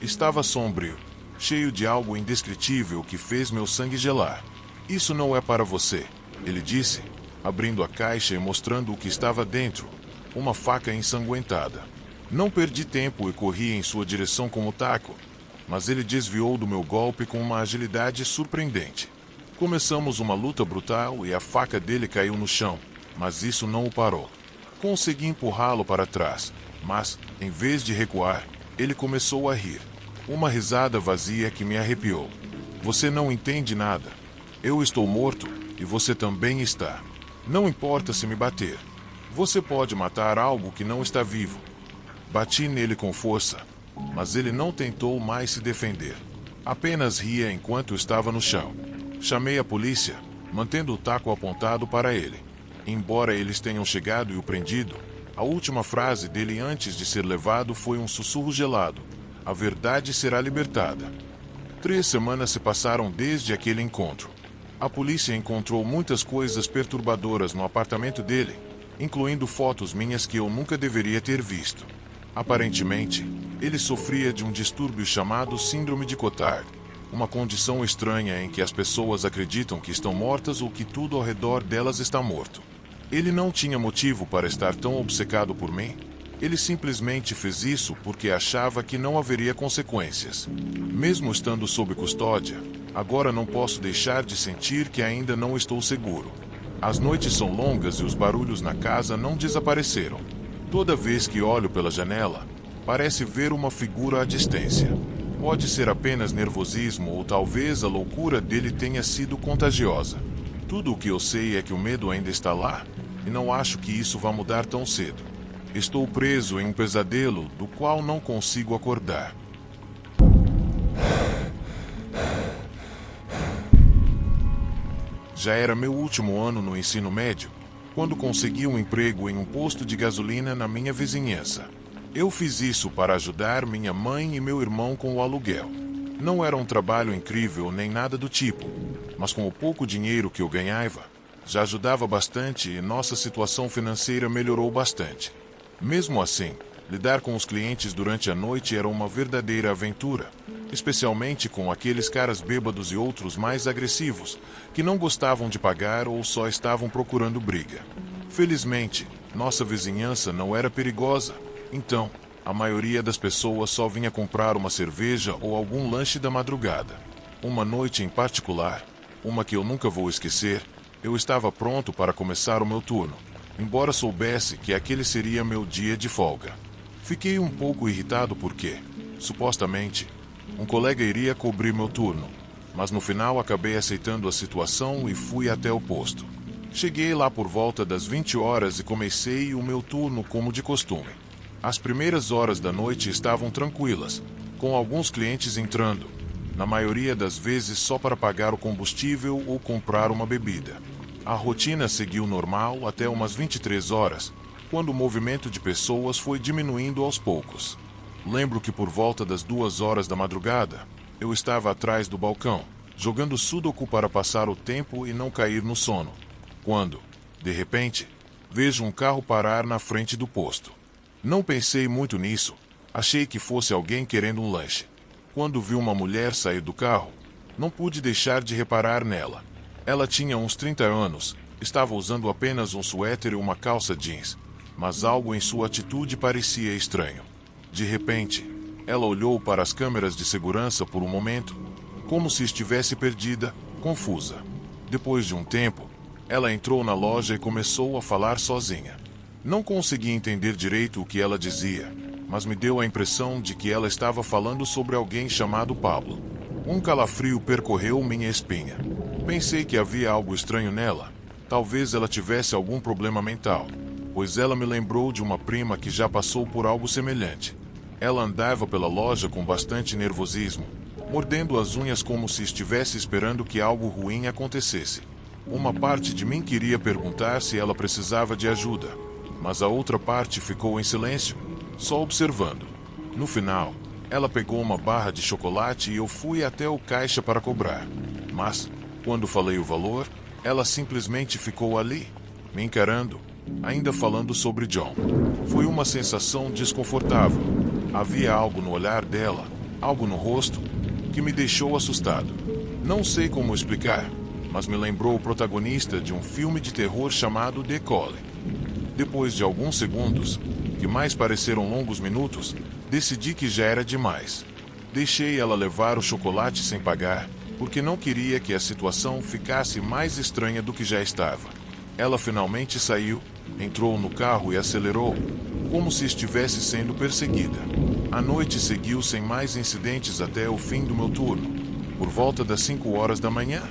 Estava sombrio, cheio de algo indescritível que fez meu sangue gelar. "Isso não é para você", ele disse, abrindo a caixa e mostrando o que estava dentro, uma faca ensanguentada. Não perdi tempo e corri em sua direção com o taco, mas ele desviou do meu golpe com uma agilidade surpreendente. Começamos uma luta brutal e a faca dele caiu no chão, mas isso não o parou. Consegui empurrá-lo para trás, mas, em vez de recuar, ele começou a rir. Uma risada vazia que me arrepiou. "Você não entende nada. Eu estou morto e você também está. Não importa se me bater. Você pode matar algo que não está vivo." Bati nele com força, mas ele não tentou mais se defender. Apenas ria enquanto estava no chão. Chamei a polícia, mantendo o taco apontado para ele. Embora eles tenham chegado e o prendido, a última frase dele antes de ser levado foi um sussurro gelado: "A verdade será libertada." 3 semanas se passaram desde aquele encontro. A polícia encontrou muitas coisas perturbadoras no apartamento dele, incluindo fotos minhas que eu nunca deveria ter visto. Aparentemente, ele sofria de um distúrbio chamado Síndrome de Cotard, uma condição estranha em que as pessoas acreditam que estão mortas ou que tudo ao redor delas está morto. Ele não tinha motivo para estar tão obcecado por mim. Ele simplesmente fez isso porque achava que não haveria consequências. Mesmo estando sob custódia, agora não posso deixar de sentir que ainda não estou seguro. As noites são longas e os barulhos na casa não desapareceram. Toda vez que olho pela janela, parece ver uma figura à distância. Pode ser apenas nervosismo ou talvez a loucura dele tenha sido contagiosa. Tudo o que eu sei é que o medo ainda está lá, e não acho que isso vá mudar tão cedo. Estou preso em um pesadelo do qual não consigo acordar. Já era meu último ano no ensino médio, quando consegui um emprego em um posto de gasolina na minha vizinhança. Eu fiz isso para ajudar minha mãe e meu irmão com o aluguel. Não era um trabalho incrível nem nada do tipo, mas com o pouco dinheiro que eu ganhava, já ajudava bastante e nossa situação financeira melhorou bastante. Mesmo assim, lidar com os clientes durante a noite era uma verdadeira aventura, especialmente com aqueles caras bêbados e outros mais agressivos, que não gostavam de pagar ou só estavam procurando briga. Felizmente, nossa vizinhança não era perigosa, então, a maioria das pessoas só vinha comprar uma cerveja ou algum lanche da madrugada. Uma noite em particular, uma que eu nunca vou esquecer, eu estava pronto para começar o meu turno, embora soubesse que aquele seria meu dia de folga. Fiquei um pouco irritado porque, supostamente, um colega iria cobrir meu turno, mas no final acabei aceitando a situação e fui até o posto. Cheguei lá por volta das 20 horas e comecei o meu turno como de costume. As primeiras horas da noite estavam tranquilas, com alguns clientes entrando, na maioria das vezes só para pagar o combustível ou comprar uma bebida. A rotina seguiu normal até umas 23 horas, quando o movimento de pessoas foi diminuindo aos poucos. Lembro que por volta das 2 horas da madrugada, eu estava atrás do balcão, jogando sudoku para passar o tempo e não cair no sono, quando, de repente, vejo um carro parar na frente do posto. Não pensei muito nisso, achei que fosse alguém querendo um lanche. Quando vi uma mulher sair do carro, não pude deixar de reparar nela. Ela tinha uns 30 anos, estava usando apenas um suéter e uma calça jeans, mas algo em sua atitude parecia estranho. De repente, ela olhou para as câmeras de segurança por um momento, como se estivesse perdida, confusa. Depois de um tempo, ela entrou na loja e começou a falar sozinha. Não consegui entender direito o que ela dizia, mas me deu a impressão de que ela estava falando sobre alguém chamado Pablo. Um calafrio percorreu minha espinha. Pensei que havia algo estranho nela. Talvez ela tivesse algum problema mental, pois ela me lembrou de uma prima que já passou por algo semelhante. Ela andava pela loja com bastante nervosismo, mordendo as unhas como se estivesse esperando que algo ruim acontecesse. Uma parte de mim queria perguntar se ela precisava de ajuda, mas a outra parte ficou em silêncio, só observando. No final, ela pegou uma barra de chocolate e eu fui até o caixa para cobrar. Mas, quando falei o valor, ela simplesmente ficou ali, me encarando, ainda falando sobre John. Foi uma sensação desconfortável. Havia algo no olhar dela, algo no rosto, que me deixou assustado. Não sei como explicar, mas me lembrou o protagonista de um filme de terror chamado The Calling. Depois de alguns segundos, que mais pareceram longos minutos, decidi que já era demais. Deixei ela levar o chocolate sem pagar, porque não queria que a situação ficasse mais estranha do que já estava. Ela finalmente saiu, entrou no carro e acelerou, como se estivesse sendo perseguida. A noite seguiu sem mais incidentes até o fim do meu turno, por volta das 5 horas da manhã.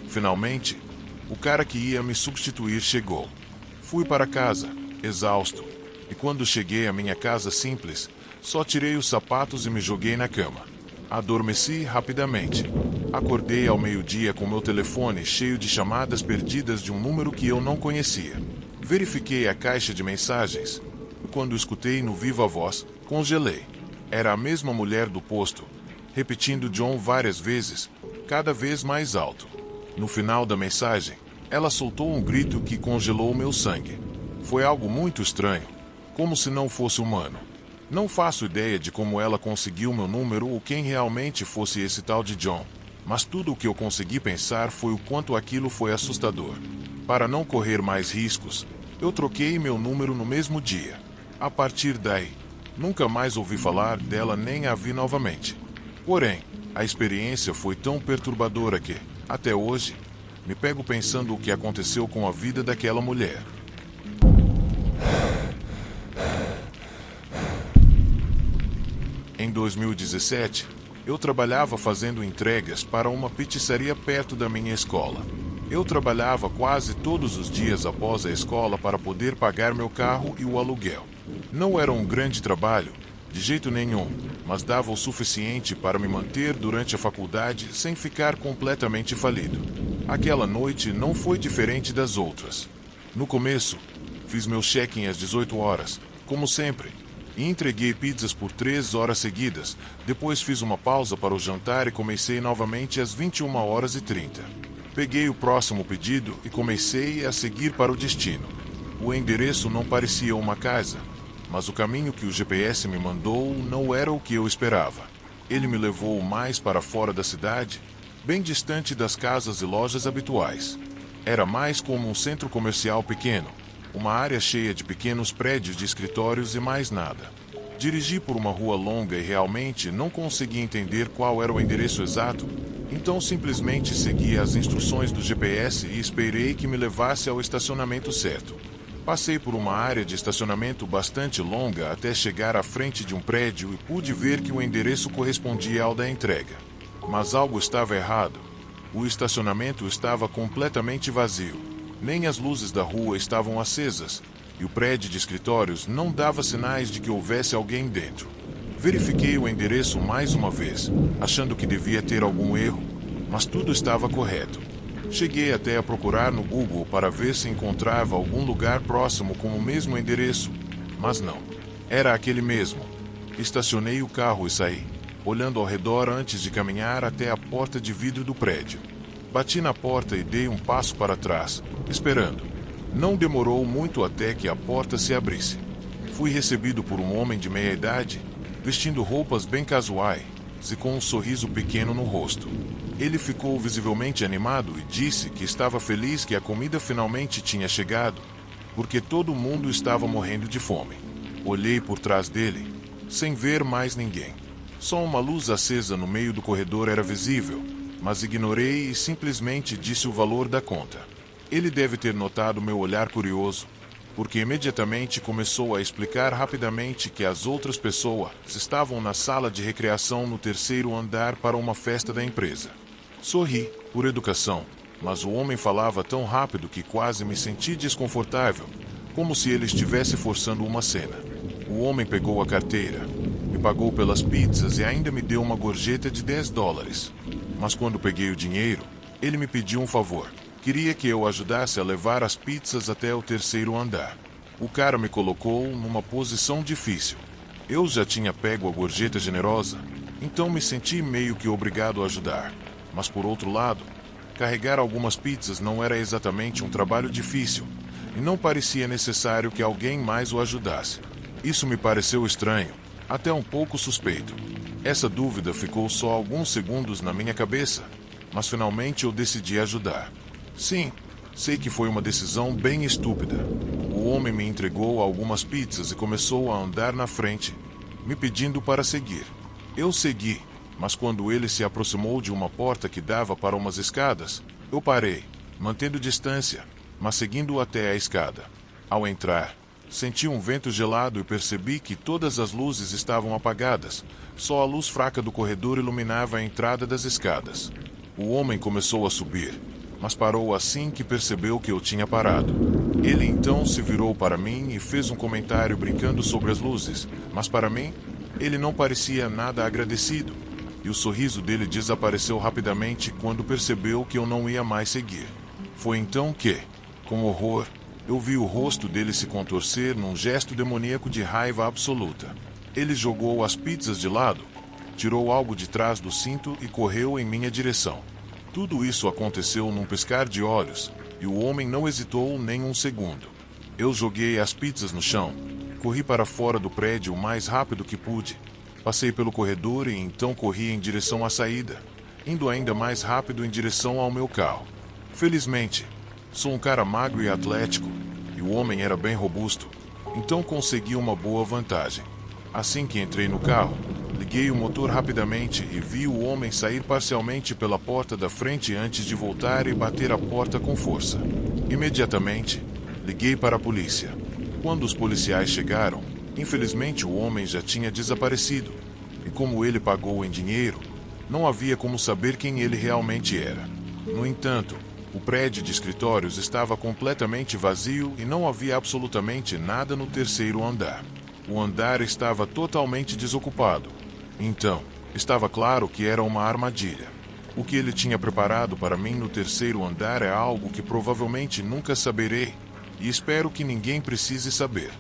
Finalmente, o cara que ia me substituir chegou. Fui para casa, exausto, e quando cheguei à minha casa simples, só tirei os sapatos e me joguei na cama. Adormeci rapidamente. Acordei ao meio-dia com meu telefone cheio de chamadas perdidas de um número que eu não conhecia. Verifiquei a caixa de mensagens, e quando escutei no viva voz, congelei. Era a mesma mulher do posto, repetindo John várias vezes, cada vez mais alto. No final da mensagem, ela soltou um grito que congelou meu sangue. Foi algo muito estranho, como se não fosse humano. Não faço ideia de como ela conseguiu meu número ou quem realmente fosse esse tal de John, mas tudo o que eu consegui pensar foi o quanto aquilo foi assustador. Para não correr mais riscos, eu troquei meu número no mesmo dia. A partir daí, nunca mais ouvi falar dela nem a vi novamente. Porém, a experiência foi tão perturbadora que, até hoje, me pego pensando o que aconteceu com a vida daquela mulher. Em 2017, eu trabalhava fazendo entregas para uma pizzaria perto da minha escola. Eu trabalhava quase todos os dias após a escola para poder pagar meu carro e o aluguel. Não era um grande trabalho, de jeito nenhum, mas dava o suficiente para me manter durante a faculdade sem ficar completamente falido. Aquela noite não foi diferente das outras. No começo, fiz meu check-in às 18 horas, como sempre, e entreguei pizzas por 3 horas seguidas. Depois fiz uma pausa para o jantar e comecei novamente às 21h30. Peguei o próximo pedido e comecei a seguir para o destino. O endereço não parecia uma casa, mas o caminho que o GPS me mandou não era o que eu esperava. Ele me levou mais para fora da cidade, bem distante das casas e lojas habituais. Era mais como um centro comercial pequeno, uma área cheia de pequenos prédios de escritórios e mais nada. Dirigi por uma rua longa e realmente não consegui entender qual era o endereço exato, então simplesmente segui as instruções do GPS e esperei que me levasse ao estacionamento certo. Passei por uma área de estacionamento bastante longa até chegar à frente de um prédio e pude ver que o endereço correspondia ao da entrega. Mas algo estava errado. O estacionamento estava completamente vazio. Nem as luzes da rua estavam acesas, e o prédio de escritórios não dava sinais de que houvesse alguém dentro. Verifiquei o endereço mais uma vez, achando que devia ter algum erro, mas tudo estava correto. Cheguei até a procurar no Google para ver se encontrava algum lugar próximo com o mesmo endereço, mas não. Era aquele mesmo. Estacionei o carro e saí, olhando ao redor antes de caminhar até a porta de vidro do prédio. Bati na porta e dei um passo para trás, esperando. Não demorou muito até que a porta se abrisse. Fui recebido por um homem de meia idade, vestindo roupas bem casuais e com um sorriso pequeno no rosto. Ele ficou visivelmente animado e disse que estava feliz que a comida finalmente tinha chegado, porque todo mundo estava morrendo de fome. Olhei por trás dele, sem ver mais ninguém. Só uma luz acesa no meio do corredor era visível, mas ignorei e simplesmente disse o valor da conta. Ele deve ter notado meu olhar curioso, porque imediatamente começou a explicar rapidamente que as outras pessoas estavam na sala de recreação no 3º andar para uma festa da empresa. Sorri, por educação, mas o homem falava tão rápido que quase me senti desconfortável, como se ele estivesse forçando uma cena. O homem pegou a carteira, me pagou pelas pizzas e ainda me deu uma gorjeta de $10. Mas quando peguei o dinheiro, ele me pediu um favor. Queria que eu ajudasse a levar as pizzas até o 3º andar. O cara me colocou numa posição difícil. Eu já tinha pego a gorjeta generosa, então me senti meio que obrigado a ajudar. Mas por outro lado, carregar algumas pizzas não era exatamente um trabalho difícil, e não parecia necessário que alguém mais o ajudasse. Isso me pareceu estranho, até um pouco suspeito. Essa dúvida ficou só alguns segundos na minha cabeça, mas finalmente eu decidi ajudar. Sim, sei que foi uma decisão bem estúpida. O homem me entregou algumas pizzas e começou a andar na frente, me pedindo para seguir. Eu segui, mas quando ele se aproximou de uma porta que dava para umas escadas, eu parei, mantendo distância, mas seguindo até a escada. Ao entrar, senti um vento gelado e percebi que todas as luzes estavam apagadas, só a luz fraca do corredor iluminava a entrada das escadas. O homem começou a subir, mas parou assim que percebeu que eu tinha parado. Ele então se virou para mim e fez um comentário brincando sobre as luzes, mas para mim, ele não parecia nada agradecido, e o sorriso dele desapareceu rapidamente quando percebeu que eu não ia mais seguir. Foi então que, com horror, eu vi o rosto dele se contorcer num gesto demoníaco de raiva absoluta. Ele jogou as pizzas de lado, tirou algo de trás do cinto e correu em minha direção. Tudo isso aconteceu num piscar de olhos, e o homem não hesitou nem um segundo. Eu joguei as pizzas no chão, corri para fora do prédio o mais rápido que pude, passei pelo corredor e então corri em direção à saída, indo ainda mais rápido em direção ao meu carro. Felizmente, Sou um cara magro e atlético, e o homem era bem robusto, então consegui uma boa vantagem. Assim que entrei no carro, liguei o motor rapidamente e vi o homem sair parcialmente pela porta da frente antes de voltar e bater a porta com força. Imediatamente, liguei para a polícia. Quando os policiais chegaram, infelizmente o homem já tinha desaparecido, e como ele pagou em dinheiro, não havia como saber quem ele realmente era. No entanto, o prédio de escritórios estava completamente vazio e não havia absolutamente nada no terceiro andar. O andar estava totalmente desocupado. Então, estava claro que era uma armadilha. O que ele tinha preparado para mim no terceiro andar é algo que provavelmente nunca saberei, e espero que ninguém precise saber.